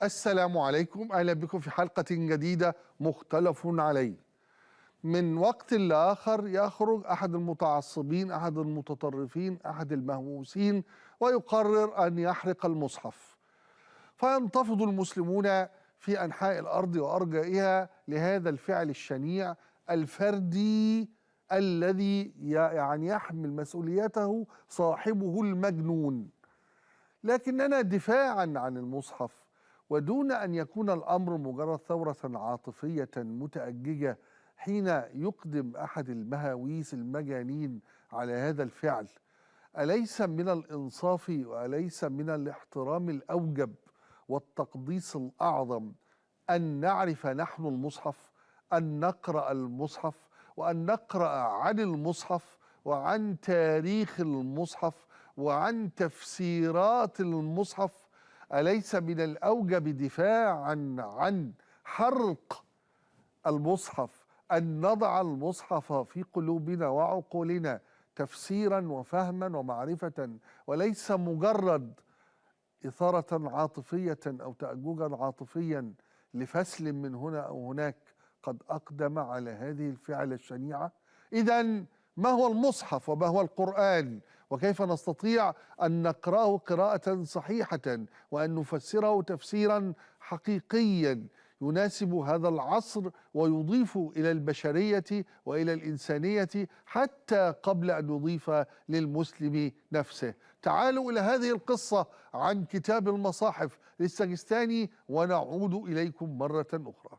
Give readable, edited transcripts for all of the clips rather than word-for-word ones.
السلام عليكم، أهلا بكم في حلقة جديدة مختلف عليه. من وقت لآخر يخرج أحد المتعصبين، أحد المتطرفين، أحد المهووسين، ويقرر أن يحرق المصحف، فينتفض المسلمون في أنحاء الأرض وأرجائها لهذا الفعل الشنيع الفردي الذي يعني يحمل مسؤوليته صاحبه المجنون. لكننا دفاعا عن المصحف ودون أن يكون الأمر مجرد ثورة عاطفية متأججة حين يقدم أحد المهاويس المجانين على هذا الفعل، أليس من الإنصاف وأليس من الاحترام الأوجب والتقديس الأعظم أن نعرف نحن المصحف، أن نقرأ المصحف، وأن نقرأ عن المصحف وعن تاريخ المصحف وعن تفسيرات المصحف؟ أليس من الأوجب دفاعا عن حرق المصحف أن نضع المصحف في قلوبنا وعقولنا تفسيرا وفهما ومعرفة، وليس مجرد إثارة عاطفية أو تأججا عاطفيا لفسل من هنا أو هناك قد أقدم على هذه الفعلة الشنيعة؟ إذن ما هو المصحف وما هو القرآن؟ وكيف نستطيع أن نقرأه قراءة صحيحة وأن نفسره تفسيرا حقيقيا يناسب هذا العصر ويضيف إلى البشرية وإلى الإنسانية حتى قبل أن يضيف للمسلم نفسه؟ تعالوا إلى هذه القصة عن كتاب المصاحف للسجستاني ونعود إليكم مرة أخرى.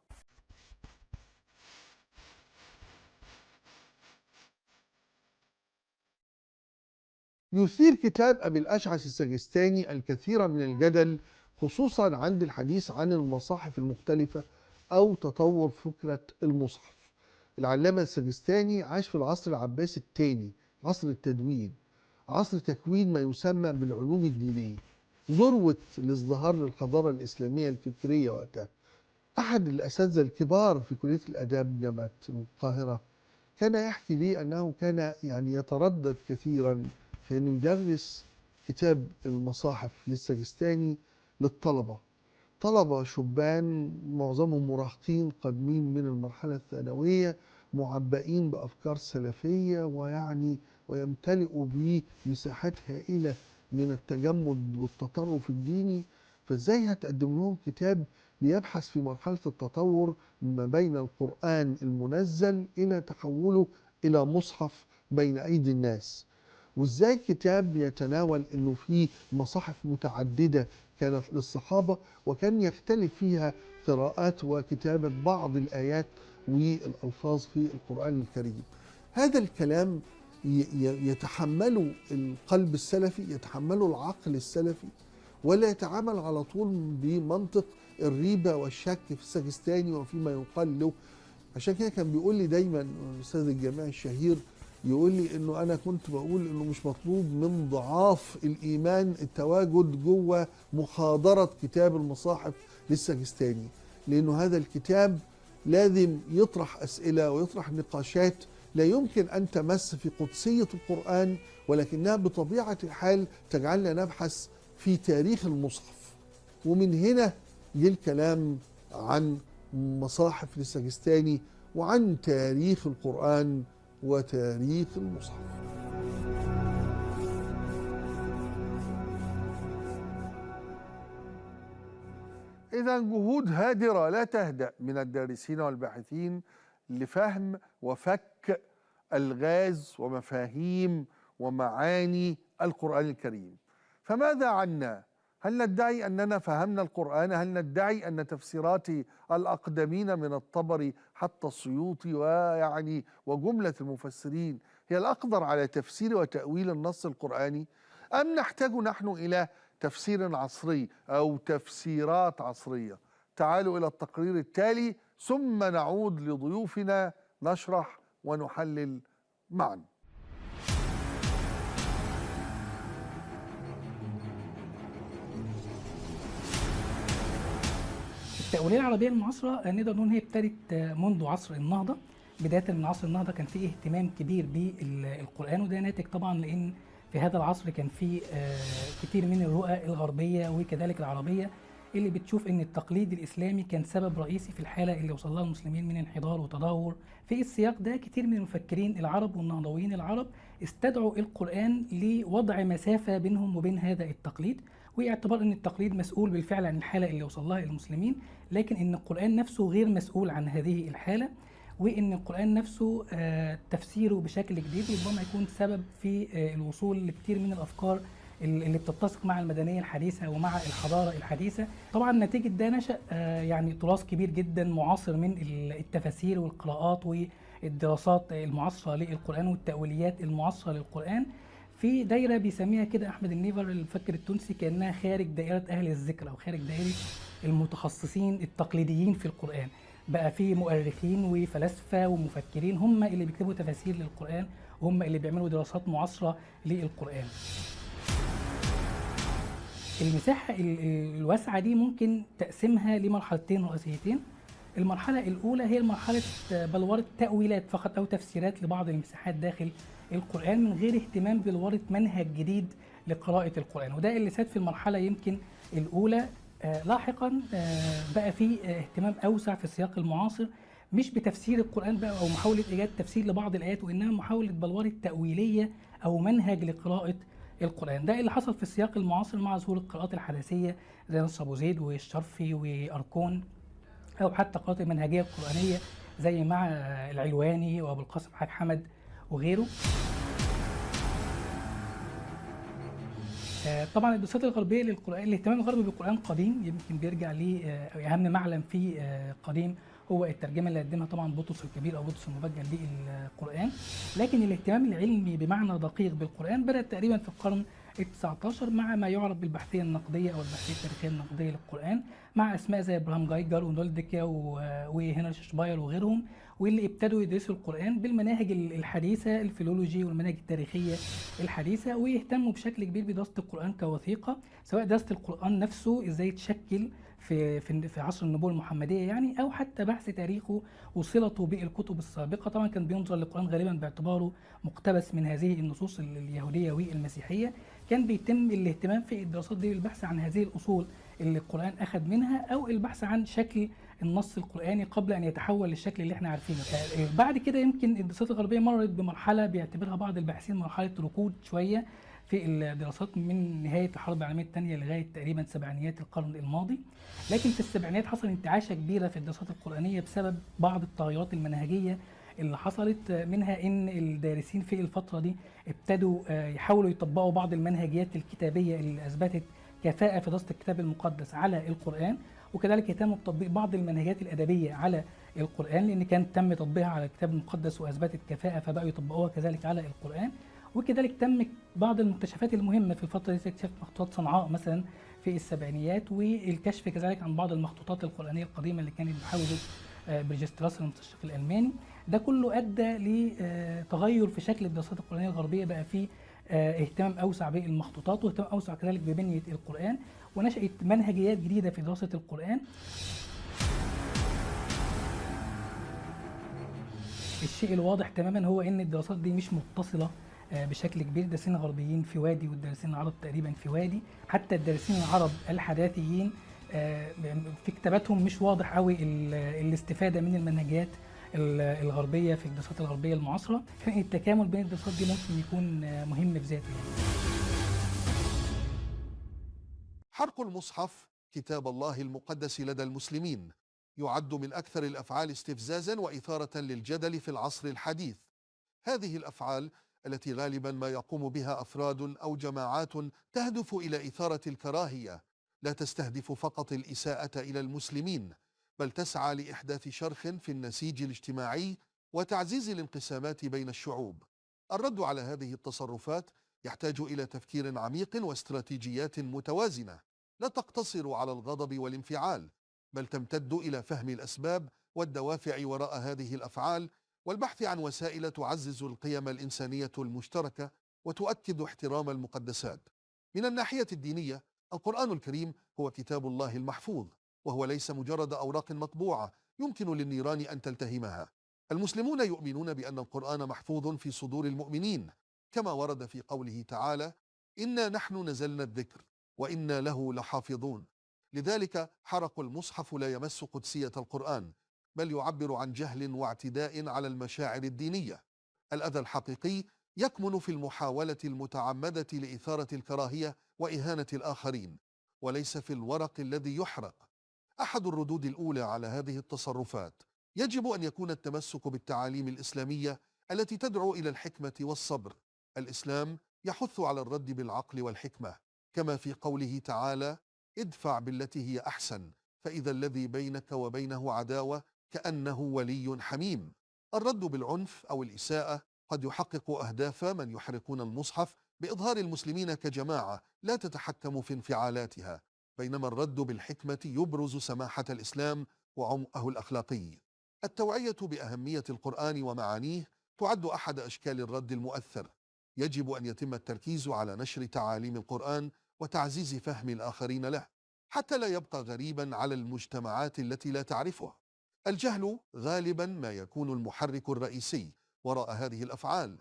يثير كتاب أبي الأشعث السجستاني الكثير من الجدل، خصوصا عند الحديث عن المصاحف المختلفة أو تطور فكرة المصحف. العلامة السجستاني عاش في العصر العباسي الثاني، عصر التدوين، عصر تكوين ما يسمى بالعلوم الدينية، ذروة الازدهار للحضارة الإسلامية الفكرية وقتها. أحد الأساتذة الكبار في كلية الآداب جامعة القاهرة كان يحكي لي أنه كان يتردد كثيرا في أن يدرس كتاب المصاحف للسجستاني للطلبة، طلبة شبان معظمهم مراهقين قادمين من المرحلة الثانوية، معبئين بأفكار سلفية ويمتلئوا بمساحات هائلة من التجمد والتطرف الديني. فازاي هتقدم لهم كتاب ليبحث في مرحلة التطور ما بين القرآن المنزل إلى تحوله إلى مصحف بين أيدي الناس؟ وازاي كتاب يتناول انه في مصاحف متعددة كانت للصحابة وكان يختلف فيها قراءات وكتابة بعض الآيات والألفاظ في القرآن الكريم؟ هذا الكلام يتحمله القلب السلفي، يتحمله العقل السلفي، ولا يتعامل على طول بمنطق الريبة والشك في السجستاني وفيما يقال له. عشان كده كان بيقول لي دايما الأستاذ الجامعي الشهير، يقول لي انه انا كنت بقول انه مش مطلوب من ضعاف الايمان التواجد جوه محاضرة كتاب المصاحف للسجستاني، لانه هذا الكتاب لازم يطرح اسئلة ويطرح نقاشات لا يمكن ان تمس في قدسية القرآن، ولكنها بطبيعة الحال تجعلنا نبحث في تاريخ المصحف. ومن هنا جه الكلام عن مصاحف للسجستاني وعن تاريخ القرآن وتاريخ المصحف. إذا جهود هادرة لا تهدأ من الدارسين والباحثين لفهم وفك ألغاز ومفاهيم ومعاني القرآن الكريم. فماذا عنا؟ هل ندعي أننا فهمنا القرآن؟ هل ندعي أن تفسيرات الأقدمين من الطبري حتى السيوطي وجملة المفسرين هي الأقدر على تفسير وتأويل النص القرآني؟ أم نحتاج نحن إلى تفسير عصري أو تفسيرات عصرية؟ تعالوا إلى التقرير التالي ثم نعود لضيوفنا نشرح ونحلل معا. التأويلية العربية المعاصرة نقدر نقول هي ابتدت منذ عصر النهضة. بداية من عصر النهضة كان فيه اهتمام كبير بالقرآن، وده ناتج طبعا لأن في هذا العصر كان فيه كتير من الرؤى الغربية وكذلك العربية اللي بتشوف ان التقليد الاسلامي كان سبب رئيسي في الحاله اللي وصل لها المسلمين من انحدار وتدهور. في السياق ده كتير من المفكرين العرب والنهضويين العرب استدعوا القرآن لوضع مسافة بينهم وبين هذا التقليد، واعتبار ان التقليد مسؤول بالفعل عن الحالة اللي وصل لها المسلمين، لكن ان القرآن نفسه غير مسؤول عن هذه الحالة، وان القرآن نفسه تفسيره بشكل جديد ربما يكون سبب في الوصول لكثير من الافكار اللي بتتسق مع المدنيه الحديثه ومع الحضاره الحديثه. طبعا نتيجه ده نشا يعني تراث كبير جدا معاصر من التفاسير والقراءات والدراسات المعاصره للقران والتاويليات المعاصره للقران في دايره بيسميها كده احمد النيفر المفكر التونسي كانها خارج دائره اهل الذكر او خارج دائره المتخصصين التقليديين في القران. بقى في مؤرخين وفلاسفه ومفكرين هم اللي بيكتبوا تفاسير للقران، وهم اللي بيعملوا دراسات معاصره للقران. المساحة الواسعة دي ممكن تقسيمها لمرحلتين رئيسيتين. المرحلة الأولى هي مرحلة بلورة تأويلات فقط أو تفسيرات لبعض المساحات داخل القرآن من غير اهتمام بلورة منهج جديد لقراءة القرآن، وده اللي ساد في المرحلة يمكن الأولى. لاحقا بقى في اهتمام أوسع في السياق المعاصر مش بتفسير القرآن بقى أو محاولة إيجاد تفسير لبعض الآيات، وإنما محاولة بلورة تأويلية أو منهج لقراءة القرآن. ده اللي حصل في السياق المعاصر مع ظهور القراءات الحداثية زي نصر أبو زيد والشرفي وأركون، أو حتى القراءات المنهجية القرآنية زي مع العلواني وأبو القاسم حاج حمد وغيره. طبعا الدراسات الغربيه للقران، الاهتمام الغربي بالقران قديم، يمكن بيرجع لاهم معلم فيه قديم هو الترجمه اللي قدمها طبعا بطرس الكبير او بطرس المبجل للقران. لكن الاهتمام العلمي بمعنى دقيق بالقران بدا تقريبا في القرن ال19 مع ما يعرف بالبحثيه النقديه او البحثيه التاريخيه النقديه للقران، مع اسماء زي ابراهام جايجر ونولدكيا وهنري شباير وغيرهم، واللي ابتدوا يدرسوا القرآن بالمناهج الحديثة الفيلولوجي والمناهج التاريخية الحديثة، ويهتموا بشكل كبير بدراسة القرآن كوثيقة، سواء دراسة القرآن نفسه ازاي يتشكل في عصر النبوة المحمدية يعني، أو حتى بحث تاريخه وصلته بالكتب السابقة. طبعا كان بينظر للقرآن غالبا باعتباره مقتبس من هذه النصوص اليهودية والمسيحية. كان بيتم الاهتمام في الدراسات دي بالبحث عن هذه الأصول اللي القرآن أخذ منها، أو البحث عن شكل النص القرآني قبل أن يتحول للشكل اللي احنا عارفينه. بعد كده يمكن الدراسات الغربية مرت بمرحلة بيعتبرها بعض الباحثين مرحلة ركود شوية في الدراسات من نهاية الحرب العالمية الثانية لغاية تقريبا سبعينيات القرن الماضي. لكن في السبعينيات حصل انتعاشة كبيرة في الدراسات القرآنية بسبب بعض التغيرات المنهجية اللي حصلت، منها ان الدارسين في الفترة دي ابتدوا يحاولوا يطبقوا بعض المنهجيات الكتابية اللي اثبتت كفاءة في دراسة الكتاب المقدس على القرآن، وكذلك يتم تطبيق بعض المنهجات الأدبية على القرآن، لأن كان تم تطبيقها على الكتاب المقدس وأثبتت كفاءة فبقوا يطبقوها كذلك على القرآن. وكذلك تم بعض المكتشفات المهمة في الفترة دي، اكتشاف مخطوطات صنعاء مثلا في السبعينيات، والكشف كذلك عن بعض المخطوطات القرآنية القديمة اللي كانت بحوزة برجستراس المستشرق الألماني. ده كله أدى لتغير في شكل الدراسات القرآنية الغربية، بقى فيه اهتمام أوسع بالمخطوطات واهتمام أوسع كذلك ببنية القرآن، ونشأت منهجيات جديدة في دراسة القرآن. الشيء الواضح تماما هو ان الدراسات دي مش متصلة بشكل كبير، الدارسين الغربيين في وادي والدارسين العرب تقريبا في وادي. حتى الدارسين العرب الحداثيين في كتاباتهم مش واضح قوي الاستفادة من المنهجيات الغربية في الدراسات الغربية المعاصرة. التكامل بين الدراسات دي ممكن يكون مهم بذاته يعني. حرق المصحف كتاب الله المقدس لدى المسلمين يعد من أكثر الأفعال استفزازا وإثارة للجدل في العصر الحديث. هذه الأفعال التي غالبا ما يقوم بها أفراد أو جماعات تهدف إلى إثارة الكراهية، لا تستهدف فقط الإساءة إلى المسلمين، بل تسعى لإحداث شرخ في النسيج الاجتماعي وتعزيز الانقسامات بين الشعوب. الرد على هذه التصرفات يحتاج إلى تفكير عميق واستراتيجيات متوازنة، لا تقتصر على الغضب والانفعال، بل تمتد إلى فهم الأسباب والدوافع وراء هذه الأفعال، والبحث عن وسائل تعزز القيم الإنسانية المشتركة وتؤكد احترام المقدسات. من الناحية الدينية، القرآن الكريم هو كتاب الله المحفوظ، وهو ليس مجرد أوراق مطبوعة يمكن للنيران أن تلتهمها. المسلمون يؤمنون بأن القرآن محفوظ في صدور المؤمنين، كما ورد في قوله تعالى: إنا نحن نزلنا الذكر وإنا له لحافظون. لذلك حرق المصحف لا يمس قدسية القرآن، بل يعبر عن جهل واعتداء على المشاعر الدينية. الأذى الحقيقي يكمن في المحاولة المتعمدة لإثارة الكراهية وإهانة الآخرين، وليس في الورق الذي يحرق. أحد الردود الأولى على هذه التصرفات: يجب أن يكون التمسك بالتعاليم الإسلامية التي تدعو إلى الحكمة والصبر. الإسلام يحث على الرد بالعقل والحكمة، كما في قوله تعالى: ادفع بالتي هي أحسن فإذا الذي بينك وبينه عداوة كأنه ولي حميم. الرد بالعنف أو الإساءة قد يحقق أهداف من يحرقون المصحف بإظهار المسلمين كجماعة لا تتحكم في انفعالاتها، بينما الرد بالحكمة يبرز سماحة الإسلام وعمقه الأخلاقي. التوعية بأهمية القرآن ومعانيه تعد أحد أشكال الرد المؤثر. يجب أن يتم التركيز على نشر تعاليم القرآن وتعزيز فهم الآخرين له، حتى لا يبقى غريبا على المجتمعات التي لا تعرفه. الجهل غالبا ما يكون المحرك الرئيسي وراء هذه الأفعال.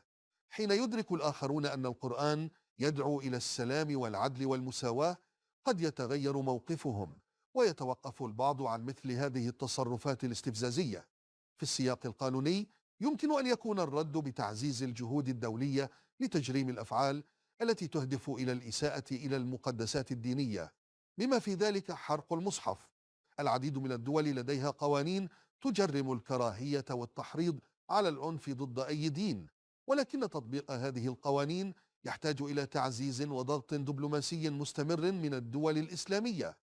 حين يدرك الآخرون أن القرآن يدعو إلى السلام والعدل والمساواة، قد يتغير موقفهم، ويتوقف البعض عن مثل هذه التصرفات الاستفزازية. في السياق القانوني يمكن أن يكون الرد بتعزيز الجهود الدولية لتجريم الأفعال التي تهدف إلى الإساءة إلى المقدسات الدينية، بما في ذلك حرق المصحف. العديد من الدول لديها قوانين تجرم الكراهية والتحريض على العنف ضد أي دين، ولكن تطبيق هذه القوانين يحتاج إلى تعزيز وضغط دبلوماسي مستمر من الدول الإسلامية.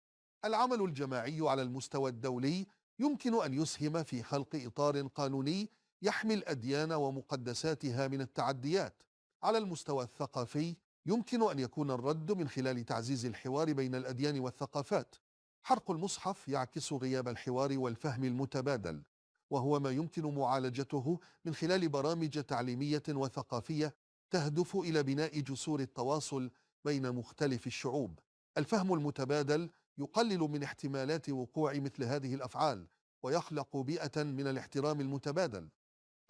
العمل الجماعي على المستوى الدولي يمكن أن يسهم في خلق إطار قانوني يحمي الأديان ومقدساتها من التعديات. على المستوى الثقافي يمكن أن يكون الرد من خلال تعزيز الحوار بين الأديان والثقافات. حرق المصحف يعكس غياب الحوار والفهم المتبادل، وهو ما يمكن معالجته من خلال برامج تعليمية وثقافية تهدف إلى بناء جسور التواصل بين مختلف الشعوب. الفهم المتبادل يقلل من احتمالات وقوع مثل هذه الأفعال، ويخلق بيئة من الاحترام المتبادل.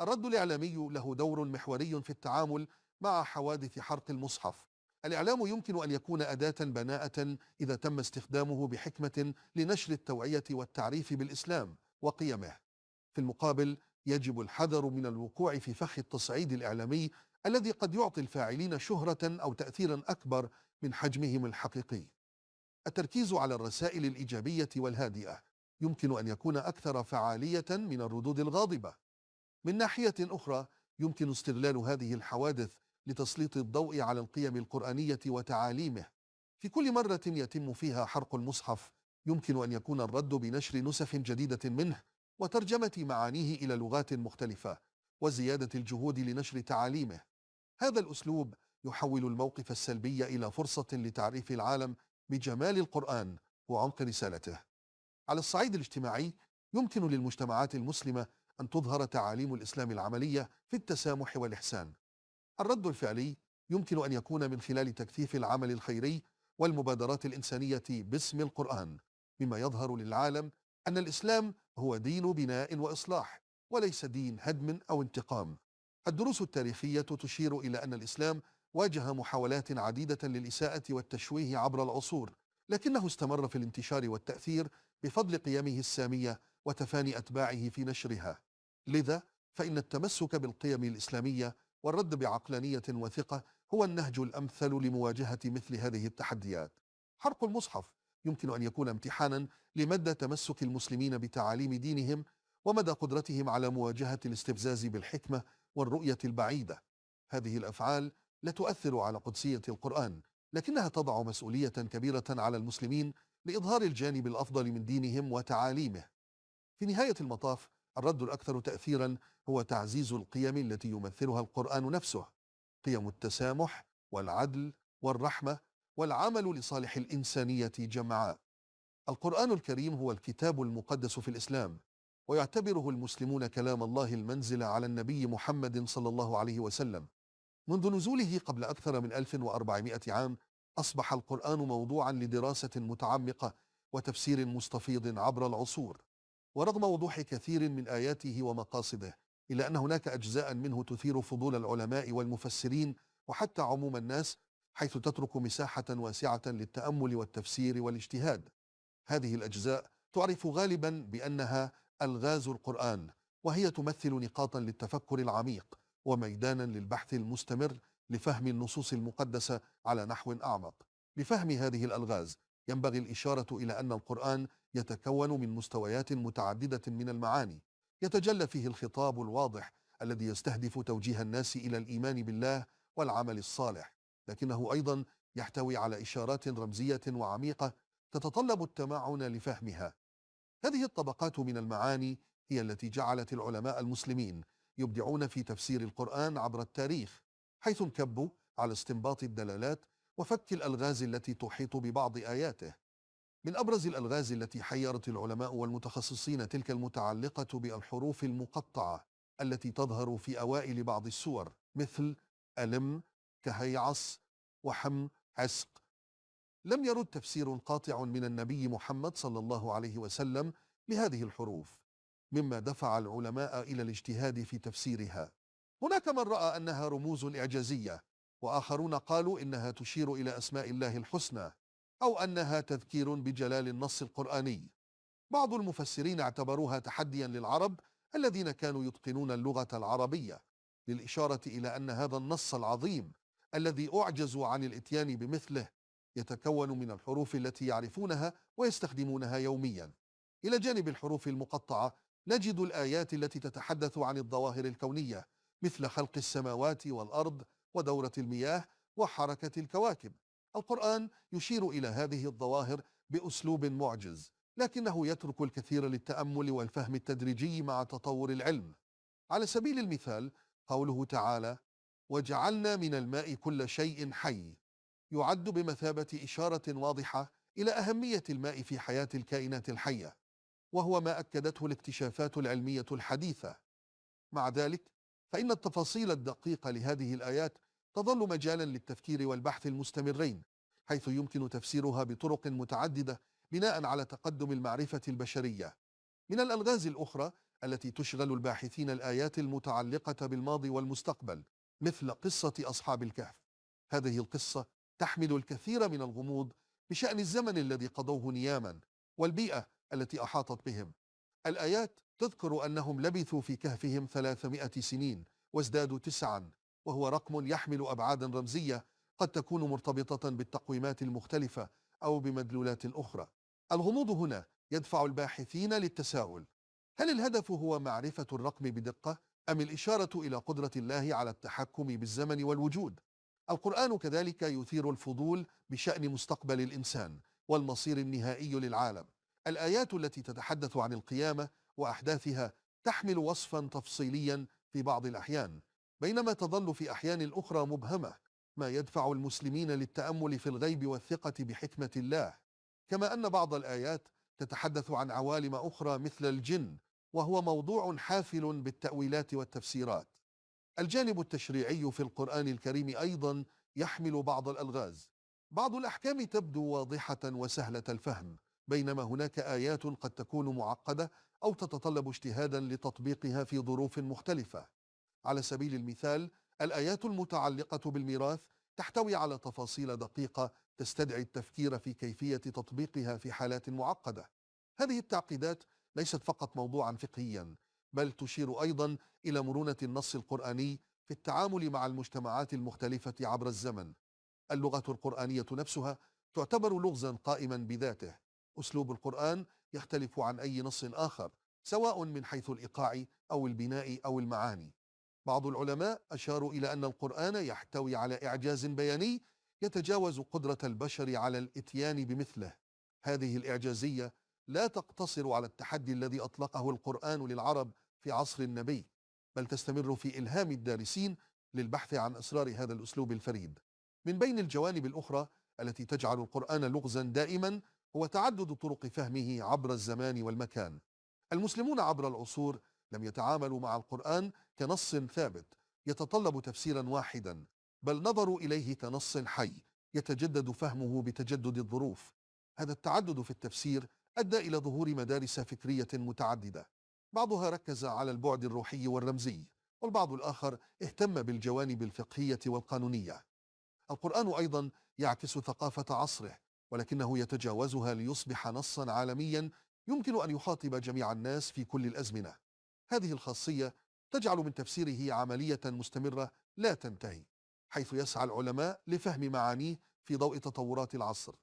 الرد الإعلامي له دور محوري في التعامل مع حوادث حرق المصحف. الإعلام يمكن أن يكون أداة بناءة إذا تم استخدامه بحكمة لنشر التوعية والتعريف بالإسلام وقيمه. في المقابل يجب الحذر من الوقوع في فخ التصعيد الإعلامي الذي قد يعطي الفاعلين شهرة أو تأثيرا أكبر من حجمهم الحقيقي. التركيز على الرسائل الإيجابية والهادئة يمكن أن يكون أكثر فعالية من الردود الغاضبة. من ناحية أخرى يمكن استغلال هذه الحوادث لتسليط الضوء على القيم القرآنية وتعاليمه. في كل مرة يتم فيها حرق المصحف يمكن أن يكون الرد بنشر نسخ جديدة منه وترجمة معانيه إلى لغات مختلفة وزيادة الجهود لنشر تعاليمه. هذا الأسلوب يحول الموقف السلبي إلى فرصة لتعريف العالم بجمال القرآن وعمق رسالته. على الصعيد الاجتماعي يمكن للمجتمعات المسلمة أن تظهر تعاليم الإسلام العملية في التسامح والإحسان. الرد الفعلي يمكن أن يكون من خلال تكثيف العمل الخيري والمبادرات الإنسانية باسم القرآن، مما يظهر للعالم أن الإسلام هو دين بناء وإصلاح، وليس دين هدم أو انتقام. الدروس التاريخية تشير إلى أن الإسلام واجه محاولات عديدة للإساءة والتشويه عبر العصور، لكنه استمر في الانتشار والتأثير بفضل قيمه السامية وتفاني أتباعه في نشرها. لذا فإن التمسك بالقيم الإسلامية والرد بعقلانية وثقة هو النهج الأمثل لمواجهة مثل هذه التحديات. حرق المصحف يمكن أن يكون امتحانا لمدى تمسك المسلمين بتعاليم دينهم ومدى قدرتهم على مواجهة الاستفزاز بالحكمة والرؤية البعيدة. هذه الأفعال لا تؤثر على قدسية القرآن، لكنها تضع مسؤولية كبيرة على المسلمين لإظهار الجانب الأفضل من دينهم وتعاليمه. في نهاية المطاف الرد الأكثر تأثيرا هو تعزيز القيم التي يمثلها القرآن نفسه: قيم التسامح والعدل والرحمة والعمل لصالح الإنسانية جمعاء. القرآن الكريم هو الكتاب المقدس في الإسلام، ويعتبره المسلمون كلام الله المنزل على النبي محمد صلى الله عليه وسلم. منذ نزوله قبل أكثر من 1400 عام أصبح القرآن موضوعا لدراسة متعمقة وتفسير مستفيض عبر العصور. ورغم وضوح كثير من آياته ومقاصده، إلا أن هناك أجزاء منه تثير فضول العلماء والمفسرين وحتى عموم الناس، حيث تترك مساحة واسعة للتأمل والتفسير والاجتهاد. هذه الأجزاء تعرف غالبا بأنها ألغاز القرآن، وهي تمثل نقاطا للتفكر العميق وميدانا للبحث المستمر لفهم النصوص المقدسة على نحو أعمق. لفهم هذه الألغاز ينبغي الإشارة إلى أن القرآن يتكون من مستويات متعددة من المعاني، يتجلى فيه الخطاب الواضح الذي يستهدف توجيه الناس إلى الإيمان بالله والعمل الصالح، لكنه أيضا يحتوي على إشارات رمزية وعميقة تتطلب التمعن لفهمها. هذه الطبقات من المعاني هي التي جعلت العلماء المسلمين يبدعون في تفسير القرآن عبر التاريخ، حيث انكبوا على استنباط الدلالات وفك الألغاز التي تحيط ببعض آياته. من أبرز الألغاز التي حيرت العلماء والمتخصصين تلك المتعلقة بالحروف المقطعة التي تظهر في أوائل بعض السور، مثل ألم، كهيعص، وحم، عسق. لم يرد تفسير قاطع من النبي محمد صلى الله عليه وسلم لهذه الحروف، مما دفع العلماء إلى الاجتهاد في تفسيرها. هناك من رأى أنها رموز إعجازية، وآخرون قالوا إنها تشير إلى أسماء الله الحسنى، أو أنها تذكير بجلال النص القرآني. بعض المفسرين اعتبروها تحديا للعرب الذين كانوا يتقنون اللغة العربية، للإشارة إلى أن هذا النص العظيم الذي أعجزوا عن الإتيان بمثله يتكون من الحروف التي يعرفونها ويستخدمونها يوميا. إلى جانب الحروف المقطعة نجد الآيات التي تتحدث عن الظواهر الكونية، مثل خلق السماوات والأرض ودورة المياه وحركة الكواكب. القرآن يشير إلى هذه الظواهر بأسلوب معجز، لكنه يترك الكثير للتأمل والفهم التدريجي مع تطور العلم. على سبيل المثال قوله تعالى: وجعلنا من الماء كل شيء حي، يعد بمثابة إشارة واضحة إلى أهمية الماء في حياة الكائنات الحية، وهو ما أكدته الاكتشافات العلمية الحديثة. مع ذلك فإن التفاصيل الدقيقة لهذه الآيات تظل مجالا للتفكير والبحث المستمرين، حيث يمكن تفسيرها بطرق متعددة بناء على تقدم المعرفة البشرية. من الألغاز الأخرى التي تشغل الباحثين الآيات المتعلقة بالماضي والمستقبل، مثل قصة أصحاب الكهف. هذه القصة تحمل الكثير من الغموض بشأن الزمن الذي قضوه نياما والبيئة التي أحاطت بهم. الآيات تذكر أنهم لبثوا في كهفهم 300 سنين وازدادوا 9، وهو رقم يحمل أبعادا رمزية قد تكون مرتبطة بالتقويمات المختلفة أو بمدلولات أخرى. الغموض هنا يدفع الباحثين للتساؤل: هل الهدف هو معرفة الرقم بدقة، أم الإشارة إلى قدرة الله على التحكم بالزمن والوجود؟ القرآن كذلك يثير الفضول بشأن مستقبل الإنسان والمصير النهائي للعالم. الآيات التي تتحدث عن القيامة وأحداثها تحمل وصفا تفصيليا في بعض الأحيان، بينما تظل في أحيان أخرى مبهمة، ما يدفع المسلمين للتأمل في الغيب والثقة بحكمة الله. كما أن بعض الآيات تتحدث عن عوالم أخرى مثل الجن، وهو موضوع حافل بالتأويلات والتفسيرات. الجانب التشريعي في القرآن الكريم أيضا يحمل بعض الألغاز. بعض الأحكام تبدو واضحة وسهلة الفهم، بينما هناك آيات قد تكون معقدة أو تتطلب اجتهادا لتطبيقها في ظروف مختلفة. على سبيل المثال الآيات المتعلقة بالميراث تحتوي على تفاصيل دقيقة تستدعي التفكير في كيفية تطبيقها في حالات معقدة. هذه التعقيدات ليست فقط موضوعا فقهيا، بل تشير أيضا إلى مرونة النص القرآني في التعامل مع المجتمعات المختلفة عبر الزمن. اللغة القرآنية نفسها تعتبر لغزا قائما بذاته. أسلوب القرآن يختلف عن أي نص آخر، سواء من حيث الإيقاع أو البناء أو المعاني. بعض العلماء أشاروا إلى أن القرآن يحتوي على إعجاز بياني يتجاوز قدرة البشر على الإتيان بمثله. هذه الإعجازية لا تقتصر على التحدي الذي أطلقه القرآن للعرب في عصر النبي، بل تستمر في إلهام الدارسين للبحث عن أسرار هذا الأسلوب الفريد. من بين الجوانب الأخرى التي تجعل القرآن لغزا دائما هو تعدد طرق فهمه عبر الزمان والمكان. المسلمون عبر العصور لم يتعاملوا مع القرآن كنص ثابت يتطلب تفسيرا واحدا، بل نظروا إليه كنص حي يتجدد فهمه بتجدد الظروف. هذا التعدد في التفسير أدى إلى ظهور مدارس فكرية متعددة، بعضها ركز على البعد الروحي والرمزي، والبعض الآخر اهتم بالجوانب الفقهية والقانونية. القرآن أيضا يعكس ثقافة عصره، ولكنه يتجاوزها ليصبح نصا عالميا يمكن أن يخاطب جميع الناس في كل الأزمنة. هذه الخاصية تجعل من تفسيره عملية مستمرة لا تنتهي، حيث يسعى العلماء لفهم معانيه في ضوء تطورات العصر.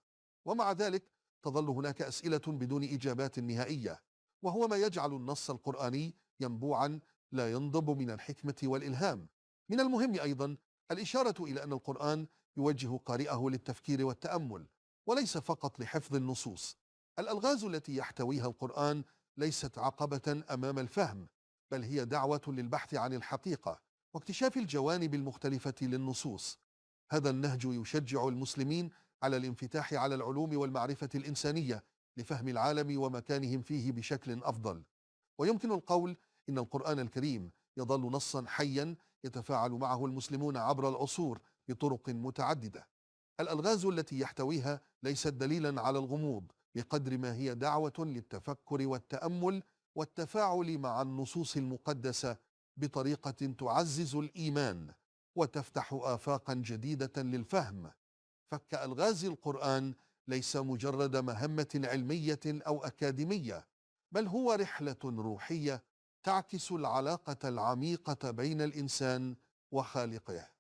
ومع ذلك تظل هناك أسئلة بدون إجابات نهائية، وهو ما يجعل النص القرآني ينبوعا لا ينضب من الحكمة والإلهام. من المهم أيضا الإشارة إلى أن القرآن يوجه قارئه للتفكير والتأمل، وليس فقط لحفظ النصوص. الألغاز التي يحتويها القرآن ليست عقبة أمام الفهم، بل هي دعوة للبحث عن الحقيقة واكتشاف الجوانب المختلفة للنصوص. هذا النهج يشجع المسلمين على الانفتاح على العلوم والمعرفة الإنسانية لفهم العالم ومكانهم فيه بشكل أفضل. ويمكن القول إن القرآن الكريم يظل نصا حيا يتفاعل معه المسلمون عبر العصور بطرق متعددة. الألغاز التي يحتويها ليست دليلا على الغموض بقدر ما هي دعوة للتفكر والتأمل والتفاعل مع النصوص المقدسة بطريقة تعزز الإيمان وتفتح آفاقا جديدة للفهم. فك ألغاز القرآن ليس مجرد مهمة علمية أو أكاديمية، بل هو رحلة روحية تعكس العلاقة العميقة بين الإنسان وخالقه.